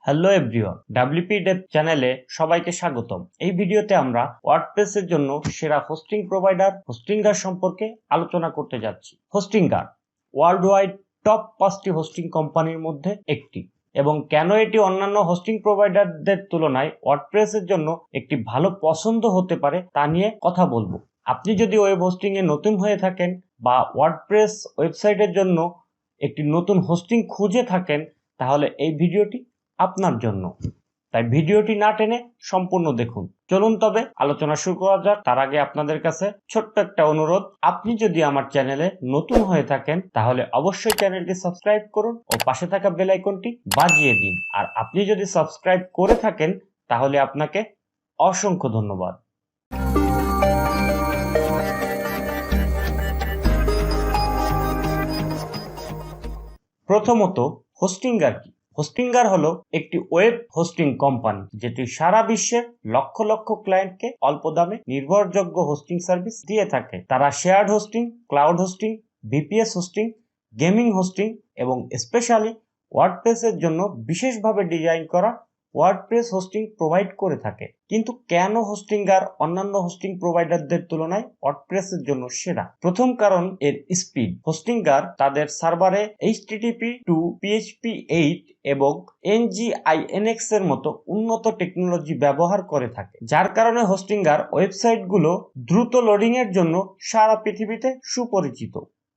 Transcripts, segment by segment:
Hello everyone, WP Dave চ্যানেলে সবাইকে স্বাগতম। এই ভিডিওতে আমরা ওয়ার্ডপ্রেসের জন্য সেরা হোস্টিং প্রোভাইডার হোস্টিঙ্গার সম্পর্কে আলোচনা করতে যাচ্ছি। হোস্টিঙ্গার ওয়ার্ল্ড ওয়াইড টপ 5টি হোস্টিং কোম্পানির মধ্যে একটি, এবং কেন এটি অন্যান্য হোস্টিং প্রোভাইডারদের তুলনায় ওয়ার্ডপ্রেসের জন্য একটি ভালো পছন্দ হতে পারে তা নিয়ে কথা বলবো। আপনি যদি ওয়েব হোস্টিং এ নতুন হয়ে থাকেন বা ওয়ার্ডপ্রেস ওয়েবসাইটের জন্য একটি নতুন হোস্টিং খুঁজে থাকেন, তাহলে এই ভিডিওটি আপনার জন্য। তাই ভিডিওটি না টেনে সম্পূর্ণ দেখুন। চলুন তবে আলোচনা শুরু করা যাক। তার আগে আপনাদের কাছে ছোট্ট একটা অনুরোধ, আপনি যদি আমার চ্যানেলে নতুন হয়ে থাকেন তাহলে অবশ্যই চ্যানেলটি সাবস্ক্রাইব করুন ও পাশে থাকা বেল আইকনটি বাজিয়ে দিন। আর আপনি যদি সাবস্ক্রাইব করে থাকেন তাহলে আপনাকে অসংখ্য ধন্যবাদ। প্রথমত, হোস্টিঙ্গার কি? হোস্টিঙ্গার হলো একটি ওয়েব হোস্টিং কোম্পানি যেটি সারা বিশ্বের লক্ষ লক্ষ ক্লায়েন্টকে অল্প দামে নির্ভরযোগ্য হোস্টিং সার্ভিস দিয়ে থাকে। তারা shared hosting, cloud hosting, VPS hosting, gaming hosting এবং স্পেশালি ওয়ার্ডপ্রেসের জন্য বিশেষভাবে ডিজাইন করা ওয়ার্ডপ্রেস হোস্টিং প্রোভাইড করে থাকে। কিন্তু কেন হোস্টিঙ্গার অন্যান্য হোস্টিং প্রোভাইডারদের তুলনায় ওয়ার্ডপ্রেসের জন্য সেরা? প্রথম কারণ এর স্পিড। হোস্টিঙ্গার তাদের সার্ভারে HTTP টু PHP 8 এবং NGINX এর মতো উন্নত টেকনোলজি ব্যবহার করে থাকে, যার কারণে হোস্টিঙ্গার ওয়েবসাইটগুলো দ্রুত লোডিং এর জন্য সারা পৃথিবীতে সুপরিচিত।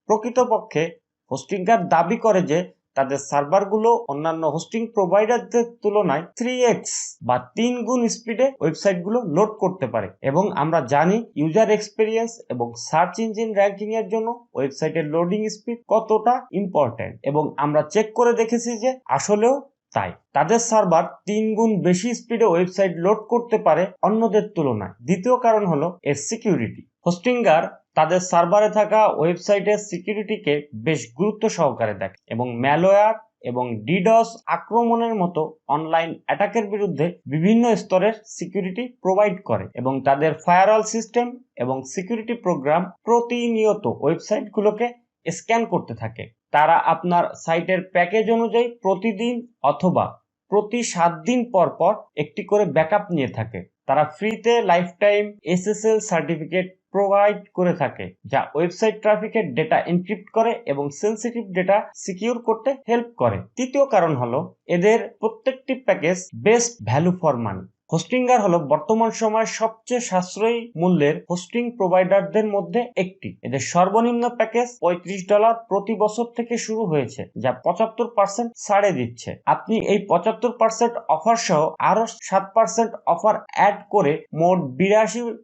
প্রকৃতপক্ষে হোস্টিঙ্গার দাবি করে যে তাদের সার্ভারগুলো অন্যান্য হোস্টিং প্রোভাইডারদের তুলনায় 3x বা 3 গুণ স্পিডে ওয়েবসাইটগুলো লোড করতে পারে। এবং আমরা জানি ইউজার এক্সপেরিয়েন্স এবং সার্চ ইঞ্জিন র্যাঙ্কিং এর জন্য ওয়েবসাইটের লোডিং স্পিড কতটা ইম্পর্টেন্ট, এবং আমরা চেক করে দেখেছি যে আসলেও তাই। তাদের সার্ভার 3 গুণ বেশি স্পিডে ওয়েবসাইট লোড করতে পারে অন্যদের তুলনায়। দ্বিতীয় কারণ হলো এর সিকিউরিটি। হোস্টিঙ্গার তাদের সার্ভারে থাকা ওয়েবসাইটের সিকিউরিটিকে বেশ গুরুত্ব সহকারে দেখে এবং ম্যালওয়্যার এবং ডিডস আক্রমণের মতো অনলাইন অ্যাটাকের বিরুদ্ধে বিভিন্ন স্তরের সিকিউরিটি প্রোভাইড করে, এবং তাদের ফায়ারওয়াল সিস্টেম এবং সিকিউরিটি প্রোগ্রাম প্রতিনিয়ত ওয়েবসাইটগুলোকে স্ক্যান করতে থাকে। তারা আপনার সাইটের প্যাকেজ অনুযায়ী প্রতিদিন অথবা প্রতি 7 দিন পর পর একটি করে ব্যাকআপ নিয়ে থাকে। তারা ফ্রিতে life time SSL certificate provide করে থাকে, যা ওয়েবসাইট ট্রাফিকের ডেটা এনক্রিপ্ট করে এবং সেনসিটিভ ডেটা সিকিউর করতে হেল্প করে। তৃতীয় কারণ হলো এদের প্রত্যেকটি package best value for money. Hostinger হলো বর্তমান সময়ের সবচেয়ে সাশ্রয়ী মূল্যের হোস্টিং প্রোভাইডারদের মধ্যে একটি। এদের সর্বনিম্ন প্যাকেজ $35 প্রতি বছর থেকে শুরু হয়েছে, যা 75% ছাড়ে দিচ্ছে। আপনি এই 75% অফার সহ আরো 7% অফার অ্যাড করে মোট 82%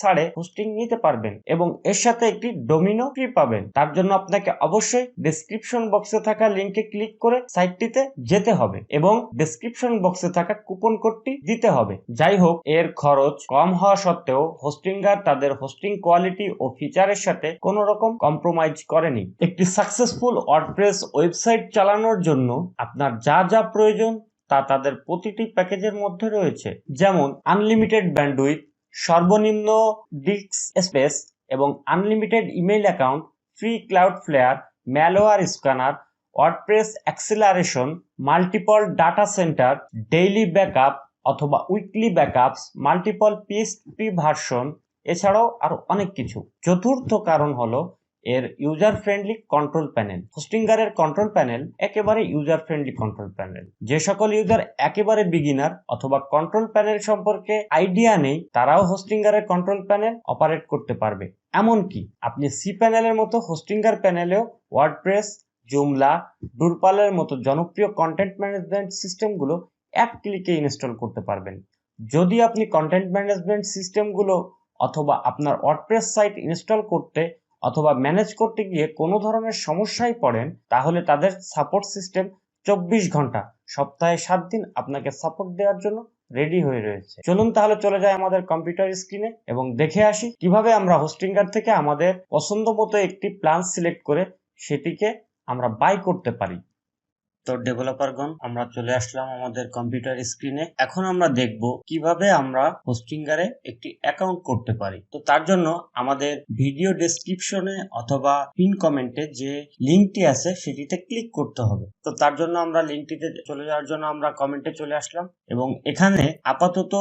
ছাড়ে হোস্টিং নিতে পারবেন এবং এর সাথে একটি ডোমিনো ফ্রি পাবেন। তার জন্য আপনাকে অবশ্যই ডেসক্রিপশন বক্সে থাকা লিংকে ক্লিক করে সাইটটিতে যেতে হবে এবং ডেসক্রিপশন বক্সে থাকা কুপন কোডটি দিতে হবে। যাই হোক, এর খরচ কম হওয়া সত্ত্বেও হোস্টিঙ্গার তাদের হোস্টিং কোয়ালিটি ও ফিচারের সাথে কোনো রকম কম্প্রোমাইজ করেনি। একটি সাকসেসফুল ওয়ার্ডপ্রেস ওয়েবসাইট চালানোর জন্য আপনার যা যা প্রয়োজন তা তাদের প্রতিটি প্যাকেজের মধ্যে রয়েছে, যেমন আনলিমিটেড ব্যান্ডউইথ, সর্বনিম্ন ডিস্ক স্পেস এবং unlimited email account, free Cloudflare, malware scanner, WordPress acceleration, multiple data center, daily backup অথবা weekly backups, multiple PHP version, এছাড়াও আরো অনেক কিছু। চতুর্থ কারণ হলো এর ইউজার ফ্রেন্ডলি কন্ট্রোল প্যানেল। হোস্টিঙ্গারের কন্ট্রোল প্যানেল একেবারে ইউজার ফ্রেন্ডলি কন্ট্রোল প্যানেল। যে সকল ইউজার একেবারে বিগিনার অথবা কন্ট্রোল প্যানেল সম্পর্কে আইডিয়া নেই, তারাও হোস্টিঙ্গারের কন্ট্রোল প্যানেল অপারেট করতে পারবে। এমনকি আপনি সি প্যানেলের মতো হোস্টিঙ্গার প্যানেলেও ওয়ার্ডপ্রেস, জুমলা, ডুরপালের মতো জনপ্রিয় কন্টেন্ট ম্যানেজমেন্ট সিস্টেমগুলো এক ক্লিকে ইনস্টল করতে পারবেন। যদি আপনি কন্টেন্ট ম্যানেজমেন্ট সিস্টেমগুলো অথবা আপনার ওয়ার্ডপ্রেস সাইট ইনস্টল করতে অথবা ম্যানেজ করতে গিয়ে কোনো ধরনের সমস্যায় পড়েন, তাহলে তাদের সাপোর্ট সিস্টেম 24 ঘন্টা সপ্তাহে 7 দিন আপনাকে সাপোর্ট দেওয়ার জন্য রেডি হয়ে রয়েছে। চলুন তাহলে চলে যাই আমাদের কম্পিউটার স্ক্রিনে এবং দেখে আসি কিভাবে আমরা হোস্টিঙ্গার থেকে আমাদের পছন্দ মতো একটি প্ল্যান সিলেক্ট করে সেটিকে আমরা বাই করতে পারি। তো ডেভেলপারগণ আমরা চলে আসলাম আমাদের কম্পিউটার স্ক্রিনে। এখন আমরা দেখব কিভাবে আমরা হোস্টিংগারে একটি অ্যাকাউন্ট করতে পারি। তো তার জন্য আমাদের ভিডিও ডেসক্রিপশনে অথবা পিন কমেন্টে যে লিঙ্কটি আছে সেটিতে ক্লিক করতে হবে। তো তার জন্য আমরা লিঙ্কটিতে চলে যাওয়ার জন্য আমরা কমেন্টে চলে আসলাম এবং এখানে আপাতত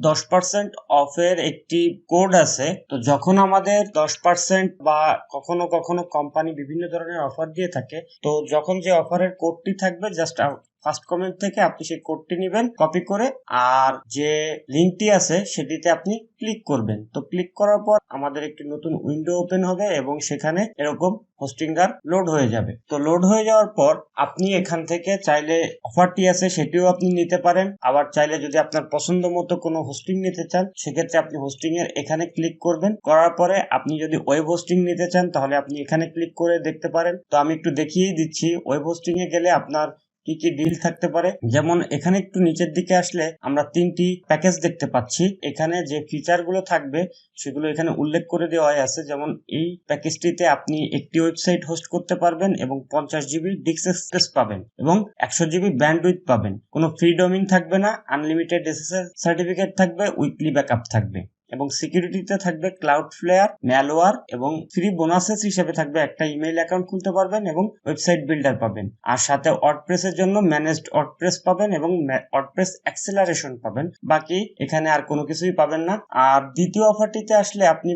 10% অফের একটি কোড আছে। তো যখন আমাদের 10% বা কখনো কখনো কোম্পানি বিভিন্ন ধরনের অফার দিয়ে থাকে, তো যখন যে অফারের কোডটি থাকবে জাস্ট ফার্স্ট কমেন্ট থেকে আপনি সেই কোডটি নেবেন কপি করে, আর যে লিঙ্কটি আছে সেটিতে আপনি ক্লিক করবেন। তো ক্লিক করার পর আমাদের একটি নতুন উইন্ডো ওপেন হবে এবং সেখানে এরকম হোস্টিংগার লোড হয়ে যাবে। তো লোড হয়ে যাওয়ার পর আপনি এখান থেকে চাইলে অফারটি আছে সেটিও আপনি নিতে পারেন, আবার চাইলে যদি আপনার পছন্দ মতো কোনো হোস্টিং নিতে চান সেক্ষেত্রে আপনি হোস্টিং এর এখানে ক্লিক করবেন। করার পরে আপনি যদি ওয়েব হোস্টিং নিতে চান তাহলে আপনি এখানে ক্লিক করে দেখতে পারেন। তো আমি একটু দেখিয়েই দিচ্ছি ওয়েব হোস্টিং এ গেলে আপনার কি কি ডিল থাকতে পারে। যেমন এখানে একটু নিচের দিকে আসলে আমরা 3টি প্যাকেজ দেখতে পাচ্ছি। এখানে যে ফিচার গুলো থাকবে সেগুলো এখানে উল্লেখ করে দেওয়া আছে। যেমন এই প্যাকেজটিতে আপনি একটি ওয়েবসাইট হোস্ট করতে পারবেন এবং 50 জিবি ডিস্ক স্পেস পাবেন এবং 100 জিবি ব্যান্ডউইথ পাবেন। কোনো ফ্রি ডোমেইন থাকবে না, আনলিমিটেড এসএসএল সার্টিফিকেট থাকবে, উইকলি ব্যাকআপ থাকবে এবং সিকিউরিটিতে থাকবে ক্লাউডফ্লেয়ার, ম্যালওয়্যার এবং ফ্রি বোনাসেস হিসেবে থাকবে একটা ইমেইল অ্যাকাউন্ট খুলতে পারবেন এবং ওয়েবসাইট বিল্ডার পাবেন। আর সাথে ওয়ার্ডপ্রেসের জন্য ম্যানেজড ওয়ার্ডপ্রেস পাবেন এবং ওয়ার্ডপ্রেস অ্যাক্সেলারেশন পাবেন। বাকি এখানে আর কোনো কিছুই পাবেন না। আর দ্বিতীয় অফারটিতে আসলে আপনি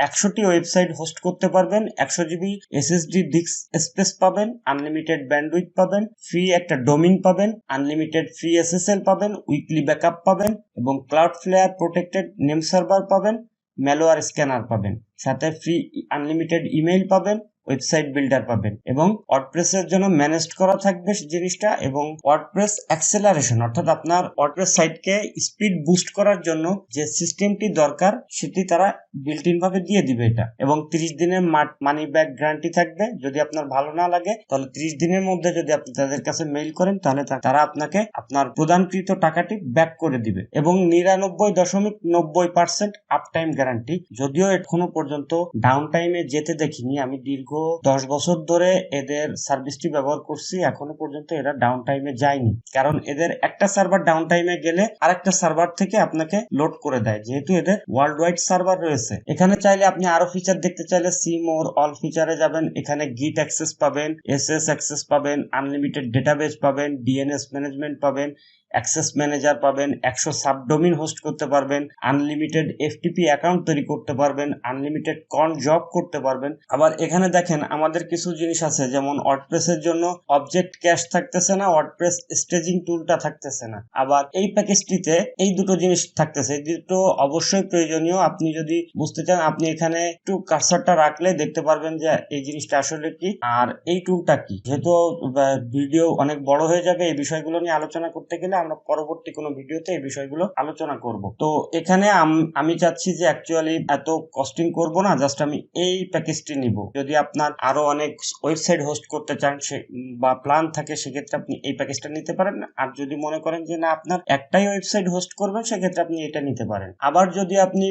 100টি ওয়েবসাইট হোস্ট করতে পারবেন, 100 জিবি এসএসডি ডিস্ক স্পেস পাবেন, আনলিমিটেড ব্যান্ডউইথ পাবেন, ফ্রি একটা ডোমেইন পাবেন, আনলিমিটেড ফ্রি এসএসএল পাবেন, উইকলি ব্যাকআপ পাবেন এবং ক্লাউডফ্লেয়ার প্রোটেক্টেড নেম সার্ভার পাবেন, ম্যালওয়্যার স্ক্যানার পাবেন, সাথে ফ্রি আনলিমিটেড ইমেইল পাবেন, ওয়েবসাইট বিল্ডার পাবেন এবং ওয়ার্ডপ্রেসের জন্য ম্যানেজড করা থাকবে জিনিসটা এবং ওয়ার্ডপ্রেস অ্যাক্সেলারেশন অর্থাৎ আপনার ওয়ার্ডপ্রেস সাইটকে স্পিড বুস্ট করার জন্য যে সিস্টেমটি দরকার সেটি তারা বিল্ট ইন ভাবে দিয়ে দিবে এটা। এবং 30 দিনের মানি ব্যাক গ্যারান্টি থাকবে। যদি আপনার ভালো না লাগে তাহলে 30 দিনের মধ্যে যদি আপনি তাদের কাছে মেইল করেন তাহলে তারা আপনাকে আপনার প্রদানকৃত টাকাটি ব্যাক করে দিবে এবং 99.90% আপ টাইম গ্যারান্টি। যদিও এখনো পর্যন্ত ডাউন টাইমে যেতে দেখিনি, আমি দীর্ঘ 10 বছর ধরে এদের সার্ভিসটি ব্যবহার করছি, এখনো পর্যন্ত এরা ডাউন টাইমে যায়নি। কারণ এদের একটা সার্ভার ডাউন টাইমে গেলে আরেকটা সার্ভার থেকে আপনাকে লোড করে দেয়, যেহেতু এদের ওয়ার্ল্ড ওয়াইড সার্ভার রয়েছে। এখানে চাইলে আপনি আরো ফিচার দেখতে চাইলে সি মোর অল ফিচারে যাবেন। এখানে গিট অ্যাক্সেস পাবেন, এসএস অ্যাক্সেস পাবেন, আনলিমিটেড ডেটাবেস পাবেন, ডিএনএস ম্যানেজমেন্ট পাবেন, অ্যাক্সেস ম্যানেজার পাবেন, 100 সাবডোমেইন হোস্ট করতে পারবেন, আনলিমিটেড এফটিপি অ্যাকাউন্ট তৈরি করতে পারবেন, আনলিমিটেড কন জব করতে পারবেন। আবার এখানে দেখেন আমাদের কিছু জিনিস আছে, যেমন ওয়ার্ডপ্রেসের জন্য অবজেক্ট ক্যাশ থাকতেছে না, ওয়ার্ডপ্রেস স্টেজিং টুলটা থাকতেছে না। আবার এই প্যাকেজটিতে এই দুটো জিনিস থাকতেছে, এই দুটো অবশ্যই প্রয়োজনীয়। আপনি যদি বুঝতে চান আপনি এখানে একটু কার্সারটা রাখলে দেখতে পারবেন যে এই জিনিসটা আসলে কি আর এই টুলটা কি। যেহেতু ভিডিও অনেক বড় হয়ে যাবে, এই বিষয়গুলো নিয়ে আলোচনা করতে গেলে আমরা পরবর্তী কোনো ভিডিওতে এই বিষয়গুলো আলোচনা করব। তো এখানে আমি চাচ্ছি যে অ্যাকচুয়ালি এত কস্টিং করব না, জাস্ট আমি এই প্যাকেজটি নিব। যদি আপনার আরো অনেক ওয়েবসাইট হোস্ট করতে চান বা প্ল্যান থাকে সেক্ষেত্রে আপনি এই প্যাকেজটা নিতে পারেন। আর যদি মনে করেন যে না আপনার একটাই ওয়েবসাইট হোস্ট করবেন সেক্ষেত্রে আপনি এটা নিতে পারেন। আবার যদি আপনি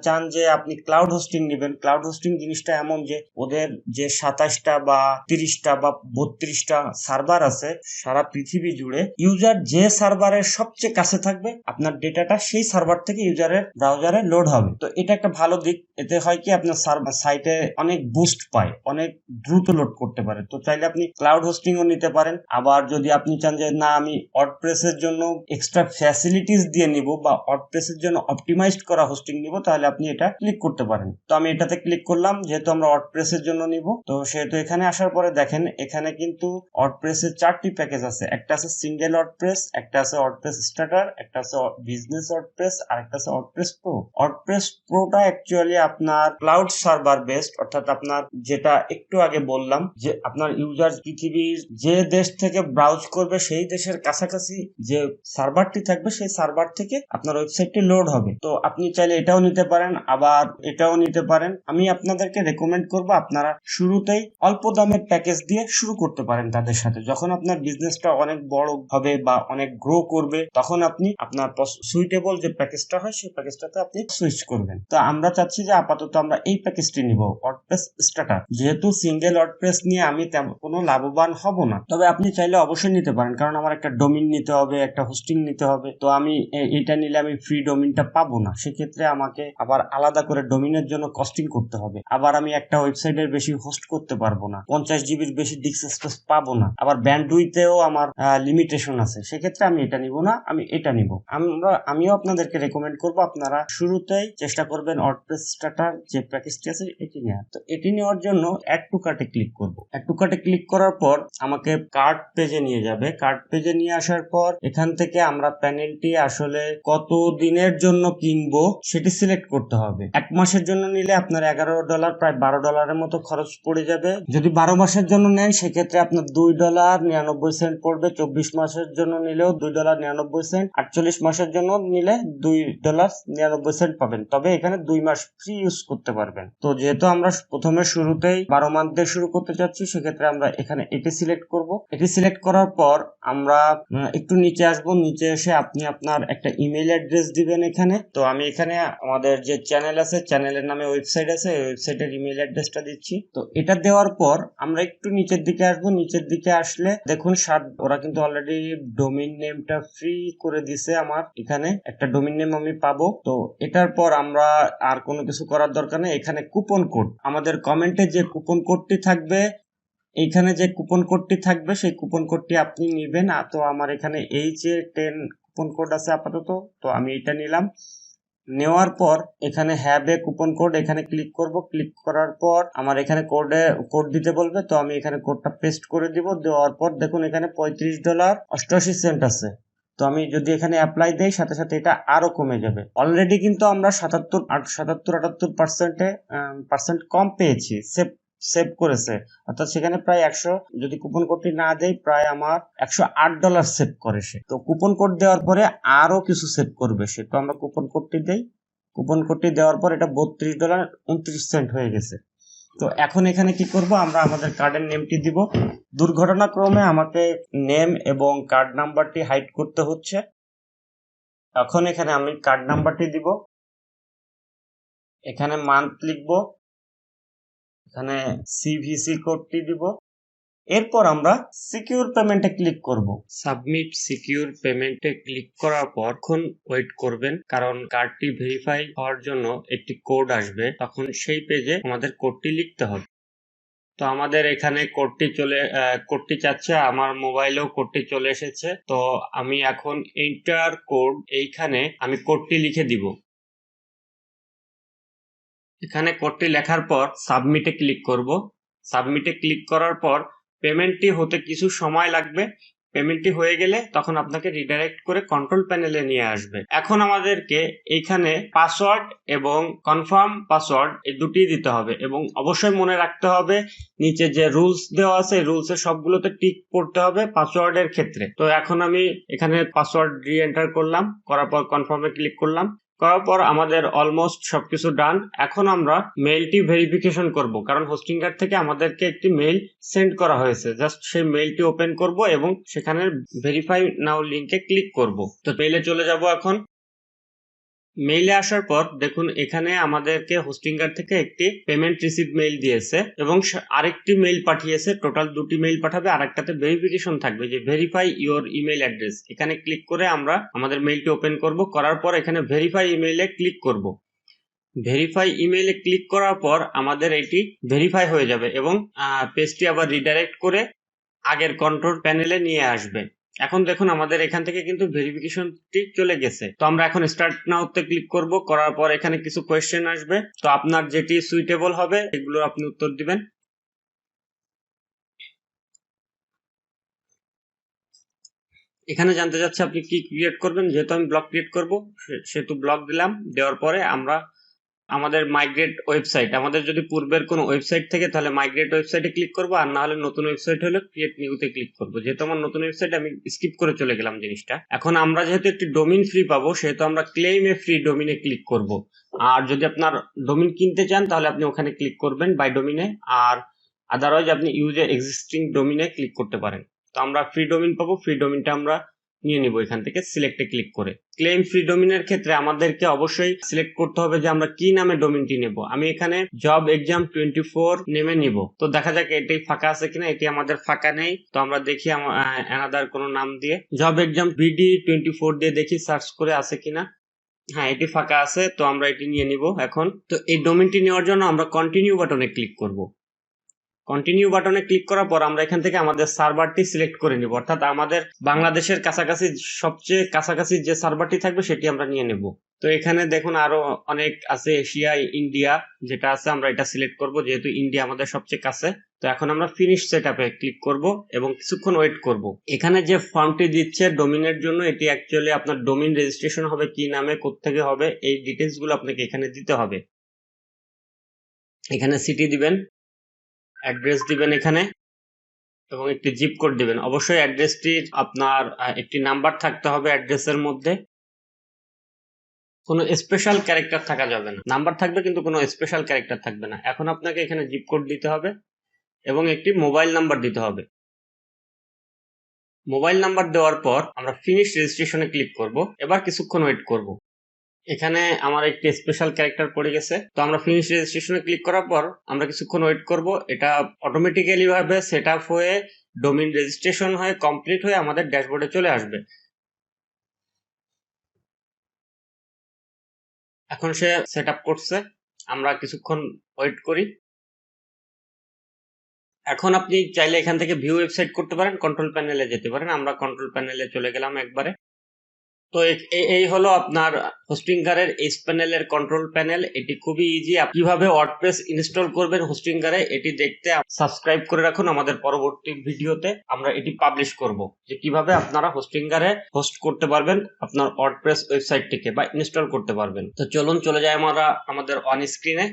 চান যে আপনি ক্লাউড হোস্টিং নেবেন, ক্লাউড হোস্টিং জিনিসটা এমন যে ওদের যে 27টা বা 30টা বা 32টা সার্ভার আছে সারা পৃথিবী জুড়ে, ইউজার যে সার্ভারের সবচেয়ে কাছে থাকবে আপনার ডেটাটা সেই সার্ভার থেকে ইউজারের ব্রাউজারে লোড হবে। তো এটা একটা ভালো দিক। এতে হয় কি আপনার সার্ভার সাইটে অনেক বুস্ট পায়, অনেক দ্রুত লোড করতে পারে। তো চাইলে আপনি ক্লাউড হোস্টিংও নিতে পারেন। আবার যদি আপনি চান যে না আমি ওয়ার্ডপ্রেসের জন্য এক্সট্রা ফ্যাসিলিটিস দিয়ে নিব বা ওয়ার্ডপ্রেসের জন্য অপটিমাইজড করা হোস্টিং নিব, তাহলে আপনি এটা ক্লিক করতে পারেন। তো আমি এটাতে ক্লিক করলাম, যেহেতু আমরা ওয়ার্ডপ্রেসের জন্য নিব। তো সেহেতু এখানে আসার পরে দেখেন এখানে কিন্তু ওয়ার্ডপ্রেসের 4টি প্যাকেজ আছে। একটা আছে সিঙ্গেল ওয়ার্ডপ্রেস, একটা আছে ওয়ার্ডপ্রেস স্টার্টার, একটা আছে বিজনেস ওয়ার্ডপ্রেস আর একটা আছে ওয়ার্ডপ্রেস প্রো। ওয়ার্ডপ্রেস প্রোটা অ্যাকচুয়ালি আপনার ক্লাউড সার্ভার বেসড, অর্থাৎ আপনার যেটা একটু আগে বললাম যে আপনার ইউজার পৃথিবীর যে দেশ থেকে ব্রাউজ করবে সেই দেশের কাছাকাছি যে সার্ভারটি থাকবে সেই সার্ভার থেকে আপনার ওয়েবসাইটটি লোড হবে। তো আপনি চাইলে এটাও নিতে পারেন, আবার এটাও নিতে পারেন। আমি আপনাদেরকে রেকমেন্ড করব আপনারা শুরুতেই অল্প দামের প্যাকেজ দিয়ে শুরু করতে পারেন তাদের সাথে। যখন আপনার বিজনেসটা অনেক বড় হবে বা অনেক গ্রো করবে তখন আপনি আপনার সুইটেবল যে প্যাকেজটা হয় সেই প্যাকেজটাতে আপনি সুইচ করবেন। তো আমরা চাচ্ছি যে আপাতত আমরা এই প্যাকেজটি নিব, ওয়ার্ডপ্রেস স্টার্টার। যেহেতু সিঙ্গেল ওয়ার্ডপ্রেস নিয়ে আমি তেমন কোনো লাভবান হব না, তবে আপনি চাইলে অবশ্যই নিতে পারেন, কারণ আমার একটা ডোমিন নিতে হবে, একটা হোস্টিং নিতে হবে। তো আমি এটা নিলে আমি ফ্রি ডোমিনটা পাবো না, সেক্ষেত্রে আমাকে আবার আলাদা করে ডোমিনের জন্য কস্টিং করতে হবে। আবার আমি একটা ওয়েবসাইটের বেশি হোস্ট করতে পারবো না, 50 জিবির বেশি ডিস্ক স্পেস পাবো না, আবার ব্যান্ডউইথেও আমার লিমিটেশন আছে। সেক্ষেত্রে আমি এটা নিব না, আমি এটা নিব। আমিও আপনাদেরকে রেকমেন্ড করব আপনারা শুরুতেই চেষ্টা করবেন ওয়ার্ডপ্রেস স্টার্টার যে প্যাকেজটি আছে এটি নেওয়ার। তো এটি নেওয়ার জন্য অ্যাড টু কার্টে ক্লিক করব। অ্যাড টু কার্টে ক্লিক করার পর আমাকে কার্ট পেজে নিয়ে যাবে। কার্ট পেজে নিয়ে আসার পর এখান থেকে আমরা প্যানেলটি আসলে কত দিনের জন্য কিনবো সেটি সিলেক্ট করতে হবে। 1 মাসের জন্য নিলে আপনার $11 প্রায় $12 মতো খরচ পড়ে যাবে। যদি 12 মাসের জন্য নেন সেক্ষেত্রে আপনার $2.99 পড়বে। 24 মাসের জন্য নিলেও $2.99, 48 মাসের জন্য নিলে $2.99 পাবেন। তবে এখানে 2 মাস ফ্রি ইউজ করতে পারবেন। তো যেহেতু আমরা প্রথমে শুরুতেই 12 মান্থ দিয়ে শুরু করতে চাচ্ছি, সেক্ষেত্রে আমরা এখানে এটি সিলেক্ট করব। এটি সিলেক্ট করার পর আমরা একটু নিচে আসবো। নিচে এসে আপনি আপনার একটা ইমেল অ্যাড্রেস দিবেন এখানে। তো আমি এখানে আমাদের যে চ্যানেল আছে, চ্যানেলের নামে ওয়েবসাইট আছে, এই ওয়েবসাইটের ইমেল অ্যাড্রেসটা দিচ্ছি। তো এটা দেওয়ার পর আমরা একটু নিচের দিকে আসবো। নিচের দিকে আসলে দেখুন ওরা কিন্তু অলরেডি ডোমেইন নেমটা ফ্রি করে দিছে। আমার এখানে একটা ডোমেইন নেম আমি পাবো। তো এটার পর আমরা আর কোনো কিছু করার দরকার নেই। এখানে কুপন কোড, আমাদের কমেন্টে যে কুপন কোডটি থাকবে, এইখানে যে কুপন কোডটি থাকবে সেই কুপন কোডটি আপনি নেবেন। তো আমার এখানে HA10 কুপন কোড আছে আপাতত, তো আমি এটা নিলাম। নেওয়ার পর এখানে হ্যাভ এ কুপন কোড, এখানে ক্লিক করব। ক্লিক করার পর আমার এখানে কোড দিতে বলবে, তো আমি এখানে কোডটা পেস্ট করে দিব। দেওয়ার পর দেখুন এখানে $35.88 আছে। তো আমি যদি এখানে অ্যাপ্লাই দেই, সাথে সাথে এটা আরো কমে যাবে। অলরেডি কিন্তু আমরা 77-78% কম পেয়েছি, সেভ করেছে। অর্থাৎ সেখানে প্রায় 100, যদি কুপন কোডটি না দেয় প্রায় আমার $108 সেভ করে সে। তো কুপন কোড দেওয়ার পরে আরো কিছু সেভ করবে সে। তো আমরা কুপন কোডটি দেই। কুপন কোডটি দেওয়ার পর এটা $32.29 হয়ে গেছে। তো এখন এখানে কি করব, আমরা আমাদের কার্ডের নেমটি দিব। দুর্ঘটনাক্রমে আমাকে নেম এবং কার্ড নাম্বারটি হাইড করতে হচ্ছে। এখন এখানে আমি কার্ড নাম্বারটি দিব, এখানে মান্থ লিখব, এখানে সিভিসি কোডটি দিব। এরপর আমরা সিকিউর পেমেন্টে ক্লিক করব। সাবমিট সিকিউর পেমেন্টে ক্লিক করার পর এখন ওয়েট করবেন, কারণ কার্ডটি ভেরিফাই হওয়ার জন্য একটি কোড আসবে। তখন সেই পেজে আমাদের কোডটি লিখতে হবে। তো আমাদের এখানে কোডটি চাচ্ছে, আমার মোবাইলেও কোডটি চলে এসেছে। তো আমি এখন এন্টার কোড, এইখানে আমি কোডটি লিখে দিব। এখানে কোডটি লেখার পর সাবমিটে ক্লিক করব। সাবমিটে ক্লিক করার পর পেমেন্টটি হতে কিছু সময় লাগবে। পেমেন্টটি হয়ে গেলে তখন আপনাকে রিডাইরেক্ট করে কন্ট্রোল প্যানেলে নিয়ে আসবে। এখন আমাদেরকে এইখানে পাসওয়ার্ড এবং কনফার্ম পাসওয়ার্ড এই দুটি দিতে হবে, এবং অবশ্যই মনে রাখতে হবে নিচে যে রুলস দেওয়া আছে রুলসের সবগুলোতে টিক করতে হবে পাসওয়ার্ডের ক্ষেত্রে। তো এখন আমি এখানে পাসওয়ার্ড রি এন্টার করলাম, করার পর কনফার্মে ক্লিক করলাম। করার পর আমাদের অলমোস্ট সবকিছু ডান। এখন আমরা মেইলটি ভেরিফিকেশন করব, কারণ হোস্টিং কার্ড থেকে আমাদেরকে একটি মেইল সেন্ড করা হয়েছে। জাস্ট সেই মেইলটি ওপেন করব এবং সেখানে ভেরিফাই নাও লিংকে ক্লিক করব। তো মেইলে চলে যাব। এখন মেইলে আসার পর দেখুন এখানে আমাদেরকে হোস্টিং কার্ড থেকে একটি পেমেন্ট রিসিভ মেইল দিয়েছে এবং আরেকটি মেইল পাঠিয়েছে। টোটাল দুটি মেইল পাঠাবে। আরেকটাতে ভেরিফিকেশন থাকবে যে ভেরিফাই ইওর ইমেল অ্যাড্রেস। এখানে ক্লিক করে আমরা আমাদের মেইলটি ওপেন করব। করার পর এখানে ভেরিফাই ইমেইলে ক্লিক করব। ভেরিফাই ইমেইলে ক্লিক করার পর আমাদের এটি ভেরিফাই হয়ে যাবে এবং পেজটি আবার রিডাইরেক্ট করে আগের কন্ট্রোল প্যানেলে নিয়ে আসবে। এখন দেখুন আমাদের এখান থেকে কিন্তু ভেরিফিকেশনটি চলে গেছে। তো আমরা এখন স্টার্ট নাওতে ক্লিক করব। করার পর এখানে কিছু কোয়েশ্চেন আসবে। তো আপনার যেটি সুইটেবল হবে এগুলো আপনি উত্তর দিবেন। এখানে জানতে চাচ্ছে আপনি কি ক্রিয়েট করবেন। যেহেতু আমি ব্লগ ক্রিয়েট করব সেহেতু ব্লগ দিলাম। দেওয়ার পরে আমরা আমাদের মাইগ্রেট ওয়েবসাইট, আমাদের যদি পূর্বের কোনো ওয়েবসাইট থেকে তাহলে মাইগ্রেট ওয়েবসাইটে ক্লিক করবো, আর না হলে নতুন ওয়েবসাইট হলে ক্রিয়েট নিউতে ক্লিক করবো। যেহেতু আমার নতুন ওয়েবসাইট আমি স্কিপ করে চলে গেলাম জিনিসটা। এখন আমরা যেহেতু একটি ডোমিন ফ্রি পাবো সেহেতু আমরা ক্লেম এ ফ্রি ডোমিনে ক্লিক করব। আর যদি আপনার ডোমিন কিনতে চান তাহলে আপনি ওখানে ক্লিক করবেন বাই ডোমিনে, আর আদারওয়াইজ আপনি ইউজ এ এক্সিস্টিং ডোমিনে ক্লিক করতে পারেন। তো আমরা ফ্রি ডোমিন পাবো। ফ্রি ডোমিনটা আমরা নিয়ে নিব এখান থেকে সিলেক্টে ক্লিক করে। ক্লেম ফ্রি ডোমেনের ক্ষেত্রে আমাদেরকে অবশ্যই সিলেক্ট করতে হবে যে আমরা কি নামে ডোমেনটি নেব। আমি এখানে জব এক্সাম 24 নেমে নিব। তো দেখা যাক এটি ফাঁকা আছে কিনা। এটি আমাদের ফাঁকা নেই। তো আমরা দেখি অ্যানাদার কোনো নাম দিয়ে জব এক্সাম BD 24 দিয়ে দেখি সার্চ করে আছে কিনা। হ্যাঁ, এটি ফাঁকা আছে। তো আমরা এটি নিয়ে নিব এখন। তো এই ডোমেনটি নেওয়ার জন্য আমরা কন্টিনিউ বাটনে ক্লিক করব। কন্টিনিউ বাটনে ক্লিক করার পর আমরা এখান থেকে আমাদের সার্ভারটি সিলেক্ট করে নিব, অর্থাৎ আমাদের বাংলাদেশের কাছাকাছি সবচেয়ে কাছাকাছি যে সার্ভারটি থাকবে সেটি আমরা নিয়ে নেব। তো এখানে দেখুন আরো অনেক আছে, এশিয়া, ইন্ডিয়া যেটা আছে আমরা এটা সিলেক্ট করব, যেহেতু ইন্ডিয়া আমাদের সবচেয়ে কাছে। তো এখন আমরা ফিনিশ সেটআপে ক্লিক করব এবং কিছুক্ষণ ওয়েট করব। এখানে যে ফর্মটি দিচ্ছে ডোমেনের জন্য, এটি অ্যাকচুয়ালি আপনার ডোমেন রেজিস্ট্রেশন হবে কি নামে, কোত্থেকে হবে, এই ডিটেলস গুলো আপনাকে এখানে দিতে হবে। এখানে সিটি দিবেন, অ্যাড্রেস দিবেন এখানে এবং একটি জিপ কোড দিবেন। অবশ্যই অ্যাড্রেসটির আপনার একটি নাম্বার থাকতে হবে অ্যাড্রেসের মধ্যে, কোনো স্পেশাল ক্যারেক্টার থাকা যাবে না। নাম্বার থাকবে কিন্তু কোনো স্পেশাল ক্যারেক্টার থাকবে না। এখন আপনাকে এখানে জিপ কোড দিতে হবে এবং একটি মোবাইল নাম্বার দিতে হবে। মোবাইল নাম্বার দেওয়ার পর আমরা ফিনিশ রেজিস্ট্রেশনে ক্লিক করব। এবার কিছুক্ষণ ওয়েট করব। এখানে আমার একটি স্পেশাল ক্যারেক্টার পড়ে গেছে। তো আমরা ফিনিশ রেজিস্ট্রেশনে ক্লিক করার পর আমরা কিছুক্ষণ ওয়েট করব। এটা অটোমেটিক্যালি ভাবে সেট আপ হয়ে ডোমেইন রেজিস্ট্রেশন হয়ে কমপ্লিট হয়ে আমাদের ড্যাশবোর্ডে চলে আসবে। এখন সে সেট আপ করছে, আমরা কিছুক্ষণ ওয়েট করি। এখন আপনি চাইলে এখান থেকে ভিউ ওয়েবসাইট করতে পারেন, কন্ট্রোল প্যানেলে যেতে পারেন। আমরা কন্ট্রোল প্যানেলে চলে গেলাম একবারে। তো এই হলো আপনার হোস্টিংকারের এইচ প্যানেলের কন্ট্রোল প্যানেল। এটি খুবই ইজি। কিভাবে ওয়ার্ডপ্রেস ইনস্টল করবেন হোস্টিংকারে এটি দেখতে সাবস্ক্রাইব করে রাখুন। আমাদের পরবর্তী ভিডিওতে আমরা এটি পাবলিশ করব, যে কিভাবে আপনারা হোস্টিংকারে হোস্ট করতে পারবেন আপনার ওয়ার্ডপ্রেস ওয়েবসাইটটিকে বা ইনস্টল করতে পারবেন। তো চলুন চলে যাই আমরা আমাদের অন স্ক্রিনে।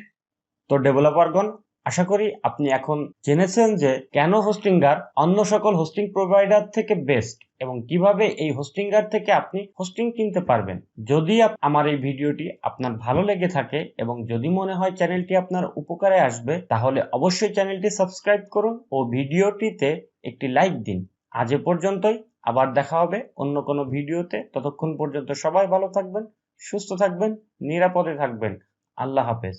তো ডেভেলপারগণ, আশা করি আপনি এখন জেনেছেন যে কেন হোস্টিংগার অন্য সকল হোস্টিং প্রোভাইডার থেকে বেস্ট এবং কিভাবে এই হোস্টিংগার থেকে আপনি হোস্টিং কিনতে পারবেন। যদি আমার এই ভিডিওটি আপনার ভালো লেগে থাকে এবং যদি মনে হয় চ্যানেলটি আপনার উপকারে আসবে, তাহলে অবশ্যই চ্যানেলটি সাবস্ক্রাইব করুন ও ভিডিওটিতে একটি লাইক দিন। আজ এ পর্যন্তই। আবার দেখা হবে অন্য কোনো ভিডিওতে। ততক্ষণ পর্যন্ত সবাই ভালো থাকবেন, সুস্থ থাকবেন, নিরাপদে থাকবেন। আল্লাহ হাফেজ।